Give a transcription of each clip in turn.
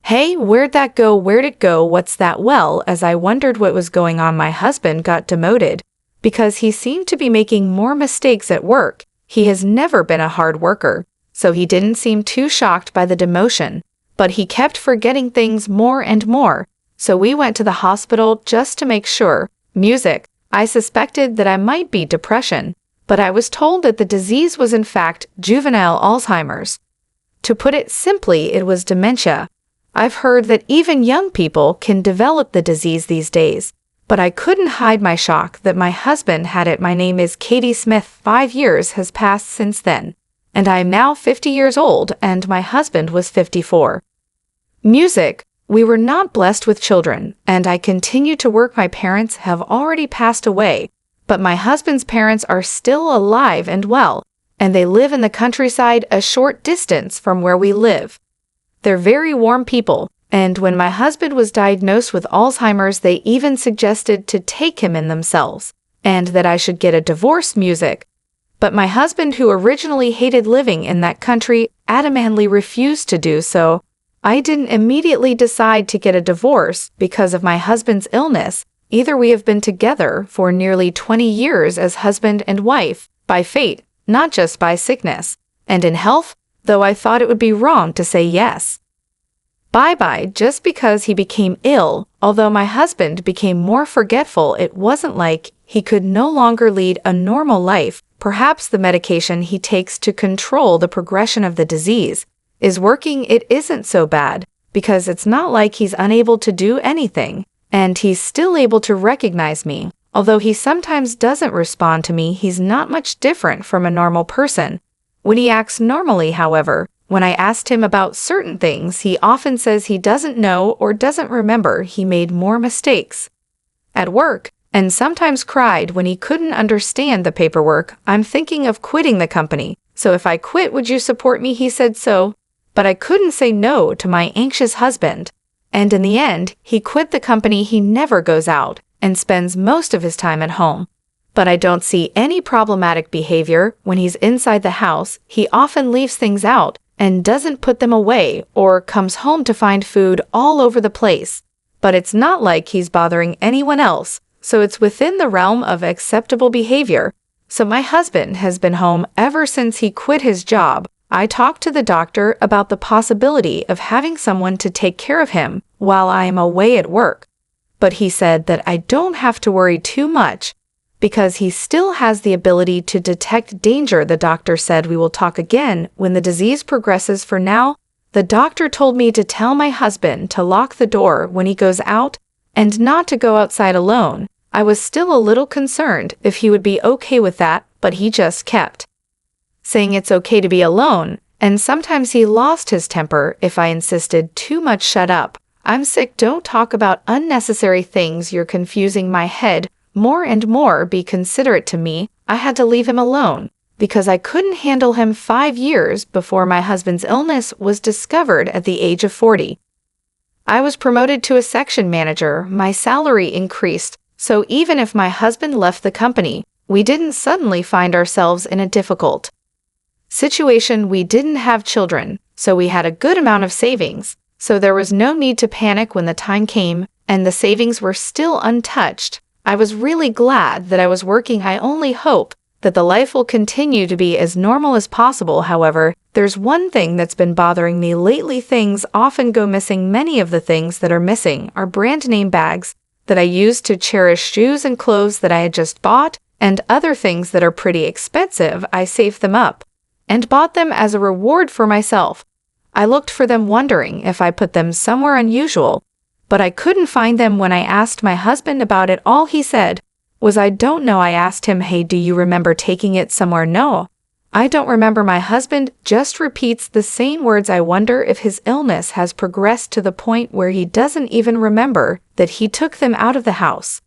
Hey, where'd that go? Where'd it go? What's that? Well, as I wondered what was going on, my husband got demoted because he seemed to be making more mistakes at work. He has never been a hard worker, so he didn't seem too shocked by the demotion, but he kept forgetting things more and more. So we went to the hospital just to make sure. Music. I suspected that I might be depression, but I was told that the disease was in fact juvenile Alzheimer's. To put it simply, it was dementia. I've heard that even young people can develop the disease these days, but I couldn't hide my shock that my husband had it. My name is Katie Smith. 5 years has passed since then, and I am now 50 years old, and my husband was 54. Music. We were not blessed with children, and I continue to work. My parents have already passed away, but my husband's parents are still alive and well, and they live in the countryside a short distance from where we live. They're very warm people, and when my husband was diagnosed with Alzheimer's, they even suggested to take him in themselves, and that I should get a divorce. Music. But my husband, who originally hated living in that country, adamantly refused to do so. I didn't immediately decide to get a divorce because of my husband's illness. Either we have been together for nearly 20 years as husband and wife, by fate, not just by sickness, and in health, though I thought it would be wrong to say yes. Bye-bye just because he became ill. Although my husband became more forgetful, it wasn't like he could no longer lead a normal life. Perhaps the medication he takes to control the progression of the disease is working. It isn't so bad, because it's not like he's unable to do anything, and he's still able to recognize me. Although he sometimes doesn't respond to me, he's not much different from a normal person. When he acts normally, however, when I asked him about certain things, he often says he doesn't know or doesn't remember. He made more mistakes at work, and sometimes cried when he couldn't understand the paperwork. I'm thinking of quitting the company, so if I quit, would you support me? He said so, but I couldn't say no to my anxious husband. And in the end, he quit the company. He never goes out and spends most of his time at home. But I don't see any problematic behavior when he's inside the house. He often leaves things out and doesn't put them away, or comes home to find food all over the place. But it's not like he's bothering anyone else, so it's within the realm of acceptable behavior. So my husband has been home ever since he quit his job. I talked to the doctor about the possibility of having someone to take care of him while I am away at work, but he said that I don't have to worry too much, because he still has the ability to detect danger. The doctor said we will talk again when the disease progresses. For now, the doctor told me to tell my husband to lock the door when he goes out and not to go outside alone. I was still a little concerned if he would be okay with that, but he just kept saying it's okay to be alone, and sometimes he lost his temper if I insisted too much. Shut up. I'm sick. Don't talk about unnecessary things. You're confusing my head more and more. Be considerate to me. I had to leave him alone because I couldn't handle him. 5 years before my husband's illness was discovered at the age of 40. I was promoted to a section manager. My salary increased, so even if my husband left the company, we didn't suddenly find ourselves in a difficult situation. We didn't have children, so we had a good amount of savings, so there was no need to panic when the time came, and the savings were still untouched. I was really glad that I was working. I only hope that the life will continue to be as normal as possible. However, there's one thing that's been bothering me lately. Things often go missing. Many of the things that are missing are brand name bags that I used to cherish, shoes and clothes that I had just bought, and other things that are pretty expensive. I saved them up and bought them as a reward for myself. I looked for them, wondering if I put them somewhere unusual, but I couldn't find them. When I asked my husband about it, all he said was, I don't know. I asked him, hey, do you remember taking it somewhere? No, I don't remember. My husband just repeats the same words. I wonder if his illness has progressed to the point where he doesn't even remember that he took them out of the house.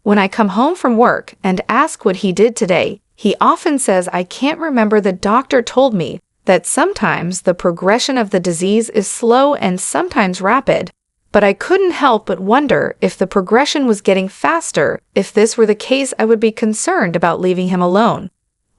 When I come home from work and ask what he did today, he often says, I can't remember. The doctor told me that sometimes the progression of the disease is slow and sometimes rapid, but I couldn't help but wonder if the progression was getting faster. If this were the case, I would be concerned about leaving him alone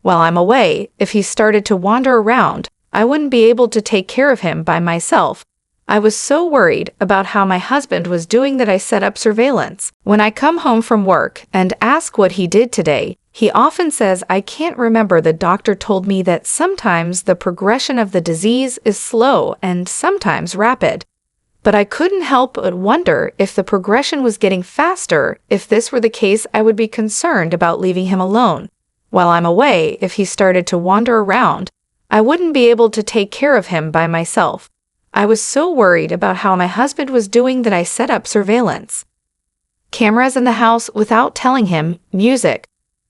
while I'm away. If he started to wander around, I wouldn't be able to take care of him by myself. I was so worried about how my husband was doing that I set up surveillance. When I come home from work and ask what he did today, he often says I can't remember. The doctor told me that sometimes the progression of the disease is slow and sometimes rapid. But I couldn't help but wonder if the progression was getting faster. If this were the case, I would be concerned about leaving him alone. While I'm away, if he started to wander around, I wouldn't be able to take care of him by myself. I was so worried about how my husband was doing that I set up surveillance cameras in the house without telling him. Music.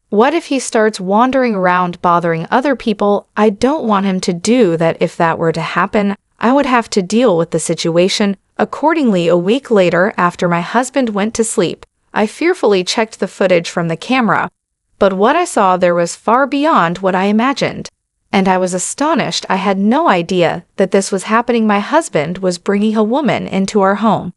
What if he starts wandering around bothering other people? I don't want him to do that. If that were to happen, I would have to deal with the situation. Accordingly, a week later, after my husband went to sleep, I fearfully checked the footage from the camera. But what I saw there was far beyond what I imagined. And I was astonished. I had no idea that this was happening. My husband was bringing a woman into our home.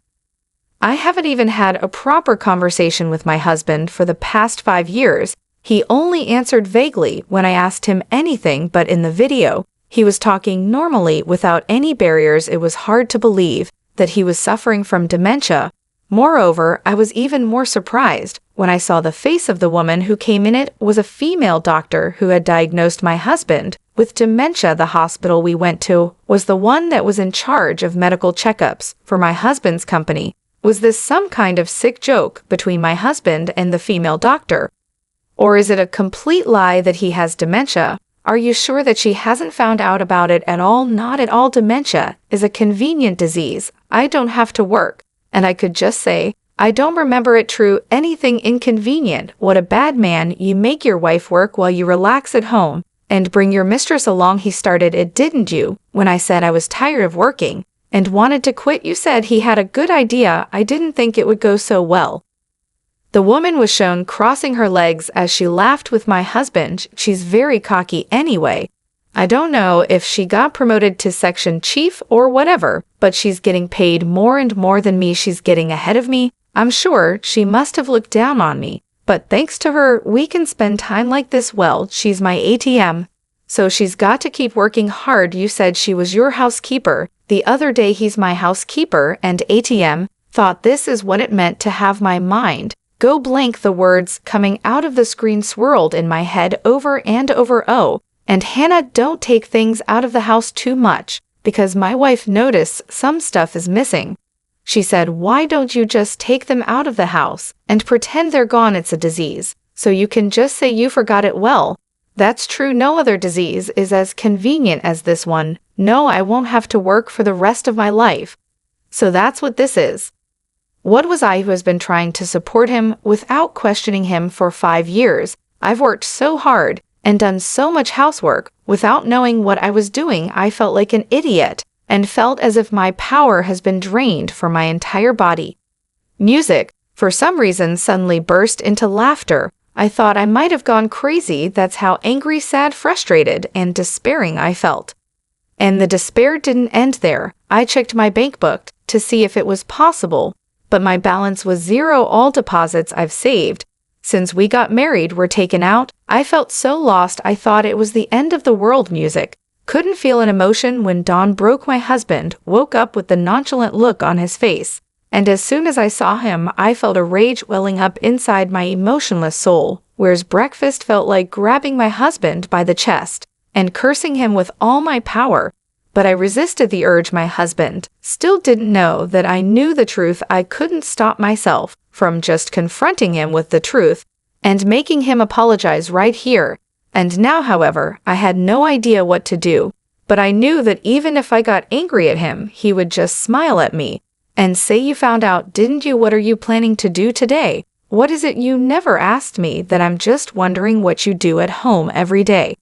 I haven't even had a proper conversation with my husband for the past 5 years. He only answered vaguely when I asked him anything, but in the video, he was talking normally without any barriers. It was hard to believe that he was suffering from dementia. Moreover, I was even more surprised when I saw the face of the woman who came in. It was a female doctor who had diagnosed my husband with dementia. The hospital we went to was the one that was in charge of medical checkups for my husband's company. Was this some kind of sick joke between my husband and the female doctor? Or is it a complete lie that he has dementia? Are you sure that she hasn't found out about it at all? Not at all. Dementia is a convenient disease. I don't have to work. And I could just say, I don't remember it. True. Anything inconvenient. What a bad man. You make your wife work while you relax at home and bring your mistress along. He started it, didn't you? When I said I was tired of working and wanted to quit, you said he had a good idea. I didn't think it would go so well. The woman was shown crossing her legs as she laughed with my husband. She's very cocky anyway. I don't know if she got promoted to section chief or whatever, but she's getting paid more and more than me. She's getting ahead of me. I'm sure she must have looked down on me, but thanks to her, we can spend time like this. Well, she's my ATM, so she's got to keep working hard. You said she was your housekeeper the other day. He's my housekeeper and ATM. Thought this is what it meant to have my mind go blank. The words coming out of the screen swirled in my head over and over. Oh, and Hannah, don't take things out of the house too much, because my wife noticed some stuff is missing. She said, why don't you just take them out of the house and pretend they're gone? It's a disease, so you can just say you forgot it. Well, that's true. No other disease is as convenient as this one. No, I won't have to work for the rest of my life. So that's what this is. What was I who has been trying to support him without questioning him for 5 years? I've worked so hard and done so much housework without knowing what I was doing. I felt like an idiot and felt as if my power has been drained from my entire body. Music, for some reason, suddenly burst into laughter. I thought I might have gone crazy. That's how angry, sad, frustrated, and despairing I felt. And the despair didn't end there. I checked my bank book to see if it was possible, but my balance was zero. All deposits I've saved since we got married were taken out. I felt so lost. I thought it was the end of the world. Music. Couldn't feel an emotion when dawn broke. My husband woke up with the nonchalant look on his face, and as soon as I saw him, I felt a rage welling up inside my emotionless soul. Where's breakfast? Felt like grabbing my husband by the chest and cursing him with all my power. But I resisted the urge. My husband still didn't know that I knew the truth. I couldn't stop myself from just confronting him with the truth and making him apologize right here and now. However, I had no idea what to do, but I knew that even if I got angry at him, he would just smile at me and say, you found out, didn't you? What are you planning to do today? What is it? You never asked me that. I'm just wondering what you do at home every day.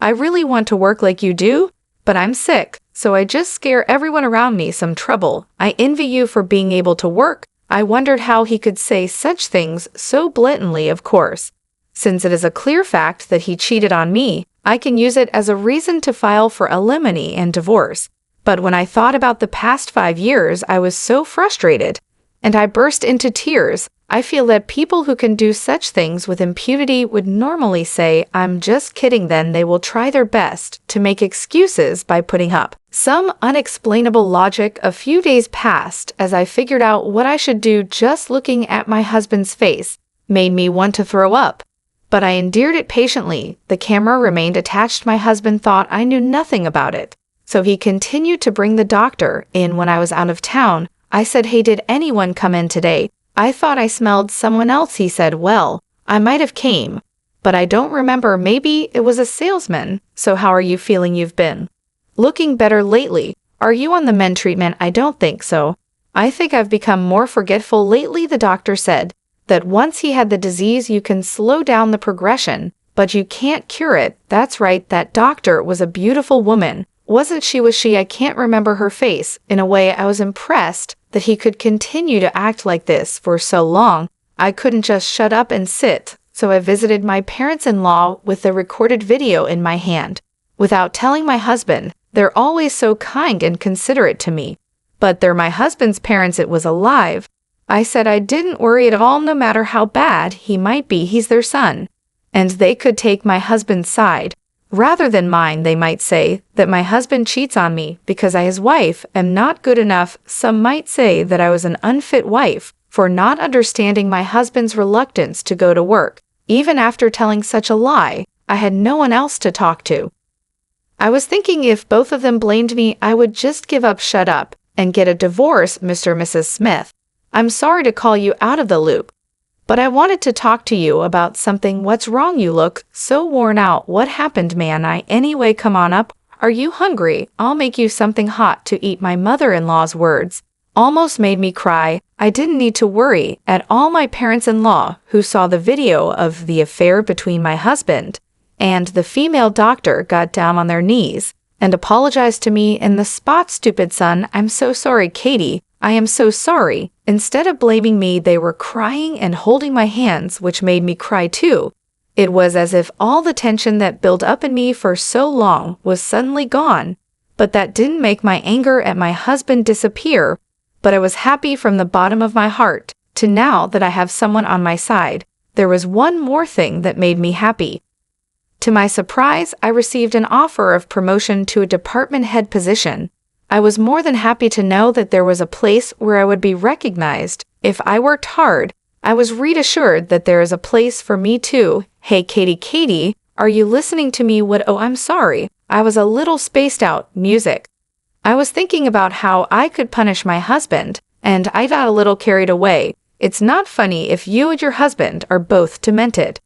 I really want to work like you do, but I'm sick, so I just scare everyone around me some trouble. I envy you for being able to work. I wondered how he could say such things so blatantly. Of course, since it is a clear fact that he cheated on me, I can use it as a reason to file for alimony and divorce. But when I thought about the past 5 years, I was so frustrated and I burst into tears. I feel that people who can do such things with impunity would normally say, "I'm just kidding." Then they will try their best to make excuses by putting up some unexplainable logic. A few days passed as I figured out what I should do. Just looking at my husband's face made me want to throw up. But I endured it patiently. The camera remained attached. My husband thought I knew nothing about it, so he continued to bring the doctor in when I was out of town. I said, "Hey, did anyone come in today? I thought I smelled someone else." He said, "Well, I might have came, but I don't remember. Maybe it was a salesman." "So how are you feeling? You've been looking better lately. Are you on the men treatment?" "I don't think so. I think I've become more forgetful lately." The doctor said that once he had the disease, you can slow down the progression, but you can't cure it. That's right. That doctor was a beautiful woman, wasn't she? Was she? I can't remember her face. In a way, I was impressed that he could continue to act like this for so long. I couldn't just shut up and sit, so I visited my parents-in-law with the recorded video in my hand. Without telling my husband, they're always so kind and considerate to me. But they're my husband's parents. It was alive. I said I didn't worry at all. No matter how bad he might be, he's their son, and they could take my husband's side rather than mine. They might say that my husband cheats on me because I, his wife, am not good enough. Some might say that I was an unfit wife for not understanding my husband's reluctance to go to work. Even after telling such a lie, I had no one else to talk to. I was thinking if both of them blamed me, I would just give up, shut up, and get a divorce. Mr. and Mrs. Smith, I'm sorry to call you out of the loop, but I wanted to talk to you about something. What's wrong? You look so worn out. What happened, man? Anyway, come on up. Are you hungry? I'll make you something hot to eat. My mother-in-law's words almost made me cry. I didn't need to worry at all. My parents-in-law, who saw the video of the affair between my husband and the female doctor, got down on their knees and apologized to me in the spot. Stupid son, I'm so sorry. Katie, I am so sorry. Instead of blaming me, they were crying and holding my hands, which made me cry too. It was as if all the tension that built up in me for so long was suddenly gone. But that didn't make my anger at my husband disappear. But I was happy from the bottom of my heart to now that I have someone on my side. There was one more thing that made me happy. To my surprise, I received an offer of promotion to a department head position. I was more than happy to know that there was a place where I would be recognized if I worked hard. I was reassured that there is a place for me too. Hey, Katie, are you listening to me? What? Oh, I'm sorry. I was a little spaced out. Music. I was thinking about how I could punish my husband, and I got a little carried away. It's not funny if you and your husband are both demented.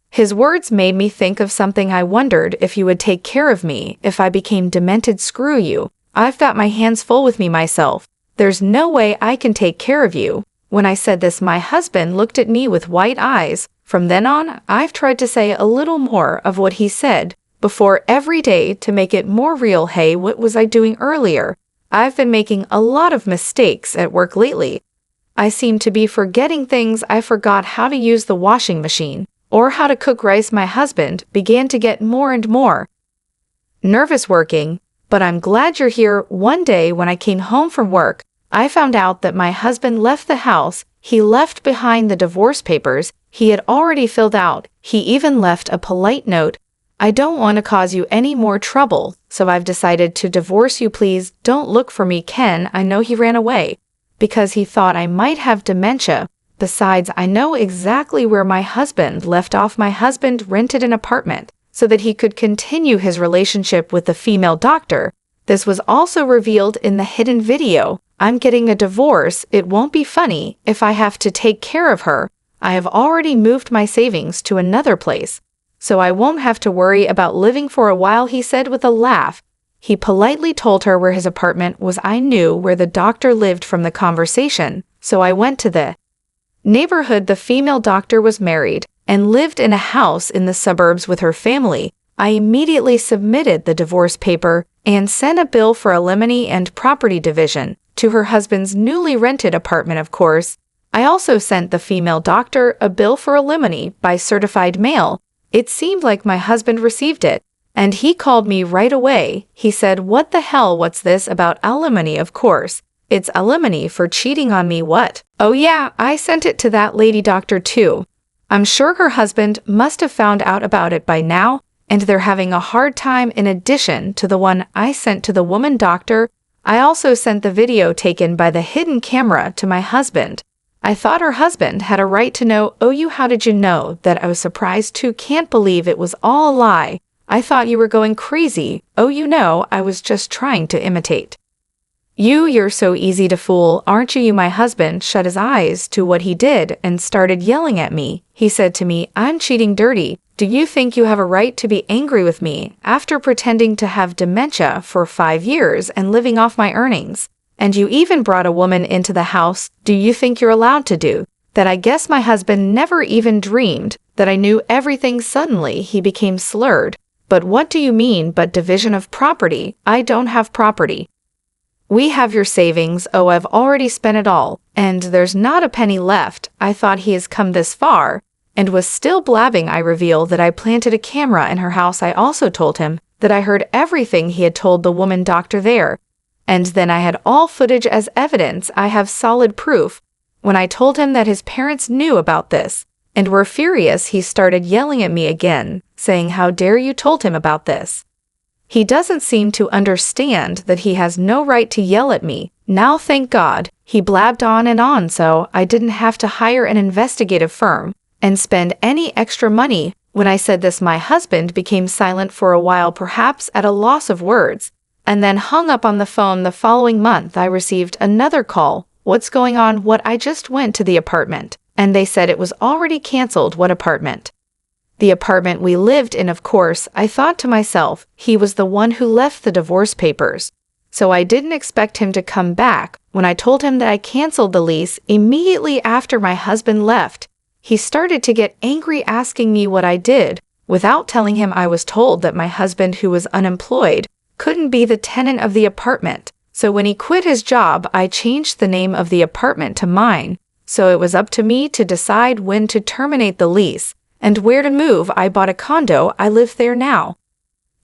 His words made me think of something. I wondered if you would take care of me if I became demented. Screw you. I've got my hands full with me myself. There's no way I can take care of you. When I said this, my husband looked at me with white eyes. From then on, I've tried to say a little more of what he said before every day to make it more real. Hey, what was I doing earlier? I've been making a lot of mistakes at work lately. I seem to be forgetting things. I forgot how to use the washing machine or how to cook rice. My husband began to get more and more nervous working. But I'm glad you're here. One day when I came home from work, I found out that my husband left the house. He left behind the divorce papers he had already filled out. He even left a polite note. I don't want to cause you any more trouble, so I've decided to divorce you. Please don't look for me, Ken. I know he ran away because he thought I might have dementia. Besides, I know exactly where my husband left off. My husband rented an apartment so that he could continue his relationship with the female doctor. This was also revealed in the hidden video. I'm getting a divorce. It won't be funny if I have to take care of her. I have already moved my savings to another place, so I won't have to worry about living for a while, he said with a laugh. He politely told her where his apartment was. I knew where the doctor lived from the conversation, so I went to the neighborhood. The female doctor was married and lived in a house in the suburbs with her family. I immediately submitted the divorce paper and sent a bill for alimony and property division to her husband's newly rented apartment. Of course, I also sent the female doctor a bill for alimony by certified mail. It seemed like my husband received it, and he called me right away. He said, "What the hell? What's this about alimony?" Of course, It's alimony for cheating on me, what? Oh yeah, I sent it to that lady doctor too. I'm sure her husband must have found out about it by now, and they're having a hard time in addition to the one I sent to the woman doctor. I also sent the video taken by the hidden camera to my husband. I thought her husband had a right to know. Oh, you, how did you know that? I was surprised too. Can't believe it was all a lie. I thought you were going crazy. Oh, you know, I was just trying to imitate. You're so easy to fool, aren't you? My husband shut his eyes to what he did and started yelling at me. He said to me, I'm cheating dirty. Do you think you have a right to be angry with me after pretending to have dementia for 5 years and living off my earnings? And you even brought a woman into the house. Do you think you're allowed to do that? I guess my husband never even dreamed that I knew everything. Suddenly he became slurred. But what do you mean, but division of property? I don't have property. We have your savings. Oh, I've already spent it all, and there's not a penny left. I thought he has come this far and was still blabbing. I reveal that I planted a camera in her house. I also told him that I heard everything he had told the woman doctor there, and then I had all footage as evidence. I have solid proof. When I told him that his parents knew about this and were furious, he started yelling at me again, saying, how dare you told him about this? He doesn't seem to understand that he has no right to yell at me. Now thank God, he blabbed on, so I didn't have to hire an investigative firm and spend any extra money. When I said this, my husband became silent for a while, perhaps at a loss of words, and then hung up on the phone. The following month I received another call. What's going on? What? I just went to the apartment, and they said it was already canceled. What apartment? The apartment we lived in, of course. I thought to myself, he was the one who left the divorce papers, so I didn't expect him to come back. When I told him that I canceled the lease immediately after my husband left, he started to get angry, asking me what I did. Without telling him, I was told that my husband, who was unemployed, couldn't be the tenant of the apartment. So when he quit his job, I changed the name of the apartment to mine. So it was up to me to decide when to terminate the lease and where to move. I bought a condo. I live there now.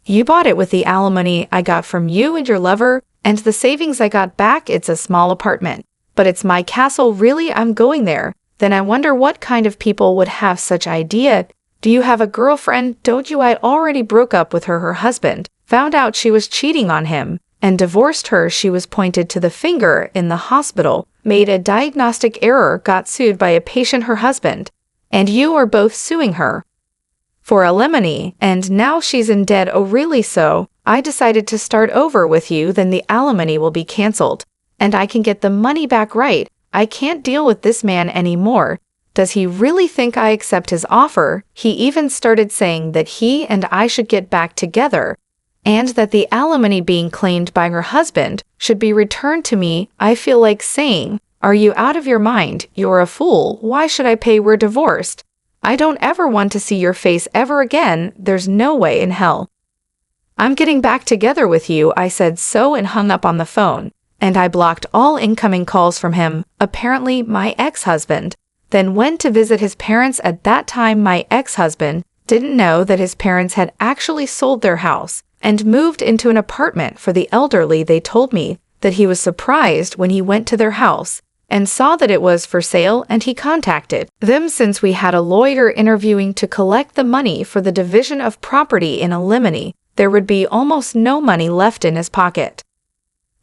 You bought it with the alimony I got from you and your lover, and the savings I got back. It's a small apartment, but it's my castle. Really, I'm going there. Then I wonder what kind of people would have such idea. Do you have a girlfriend? Don't you? I already broke up with her. Her husband found out she was cheating on him and divorced her. She was pointed to the finger in the hospital, made a diagnostic error, got sued by a patient, her husband, and you are both suing her for alimony, and now she's in debt. Oh, really? So I decided to start over with you. Then the alimony will be canceled, and I can get the money back, right? I can't deal with this man anymore. Does he really think I accept his offer? He even started saying that he and I should get back together, and that the alimony being claimed by her husband should be returned to me. I feel like saying, are you out of your mind? You're a fool. Why should I pay? We're divorced. I don't ever want to see your face ever again. There's no way in hell I'm getting back together with you. I said so and hung up on the phone, and I blocked all incoming calls from him. Apparently, my ex-husband then went to visit his parents. At that time, my ex-husband didn't know that his parents had actually sold their house and moved into an apartment for the elderly. They told me that he was surprised when he went to their house and saw that it was for sale, and he contacted them. Since we had a lawyer interviewing to collect the money for the division of property in alimony, there would be almost no money left in his pocket.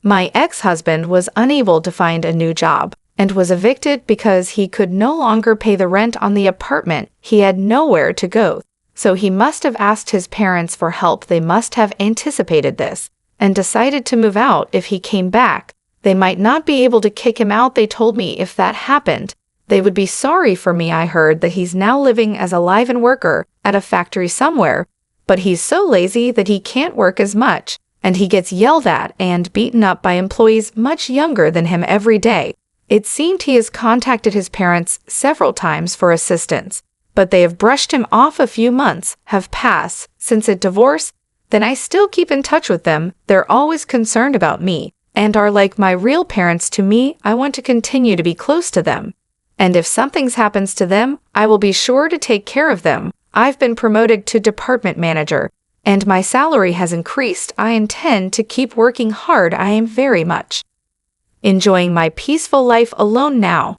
My ex-husband was unable to find a new job and was evicted because he could no longer pay the rent on the apartment. He had nowhere to go, so he must have asked his parents for help. They must have anticipated this and decided to move out. If he came back, they might not be able to kick him out. They told me if that happened, they would be sorry for me. I heard that he's now living as a live-in worker at a factory somewhere, but he's so lazy that he can't work as much, and he gets yelled at and beaten up by employees much younger than him every day. It seemed he has contacted his parents several times for assistance, but they have brushed him off. A few months have passed since a divorce. Then I still keep in touch with them. They're always concerned about me and are like my real parents to me. I want to continue to be close to them, and if something happens to them, I will be sure to take care of them. I've been promoted to department manager, and my salary has increased. I intend to keep working hard. I am very much enjoying my peaceful life alone now.